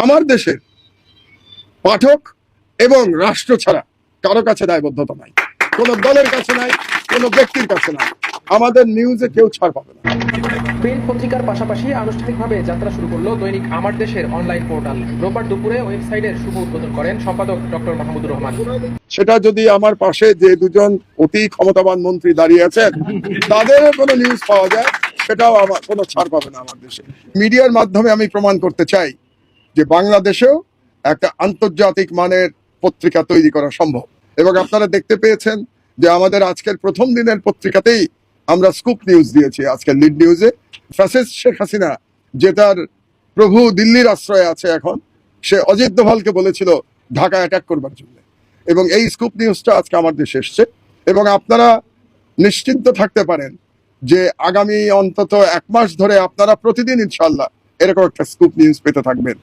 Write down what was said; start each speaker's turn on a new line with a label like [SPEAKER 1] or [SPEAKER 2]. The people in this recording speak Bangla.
[SPEAKER 1] আমার দেশের পাঠক এবং রাষ্ট্র ছাড়া কারো কাছে দায়বদ্ধতা নাই, কোনো দলের কাছে নাই, কোনো ব্যক্তির কাছে নাই। আমাদের নিউজে কেউ ছাড় পাবে না।
[SPEAKER 2] প্রিন্ট পত্রিকার পাশাপাশি আনুষ্ঠানিকভাবে যাত্রা শুরু করলো দৈনিক আমার দেশের অনলাইন পোর্টাল। রোববার দুপুরে ওয়েবসাইটের শুভ উদ্বোধন করেন সম্পাদক ডক্টর মাহমুদুর রহমান।
[SPEAKER 1] সেটা যদি আমার পাশে যে দুজন অতি ক্ষমতাবান মন্ত্রী দাঁড়িয়ে আছেন তাদের কোনো নিউজ পাওয়া যায়, সেটাও আমার কোনো ছাড় পাবে না আমার দেশে। মিডিয়ার মাধ্যমে আমি প্রমাণ করতে চাই যে বাংলাদেশেও একটা আন্তর্জাতিক মানের পত্রিকা তৈরি করা সম্ভব। এবং আপনারা দেখতে পেয়েছেন যে আমাদের আজকের প্রথম দিনের পত্রিকাতেই আমরা স্কুপ নিউজ দিয়েছি। আজকের লিড নিউজে ফ্যাসিস্ট শেখ হাসিনা, যে তার প্রভু দিল্লির আশ্রয়ে আছে এখন, সে অজিত দোভালকে বলেছিল ঢাকা অ্যাটাক করবার জন্য, এবং এই স্কুপ নিউজটা আজকে আমার দেশে এসছে। এবং আপনারা নিশ্চিন্ত থাকতে পারেন যে আগামী অন্তত 1 মাস ধরে আপনারা প্রতিদিন ইনশাল্লাহ এরকম একটা স্কুপ নিউজ পেতে থাকবেন।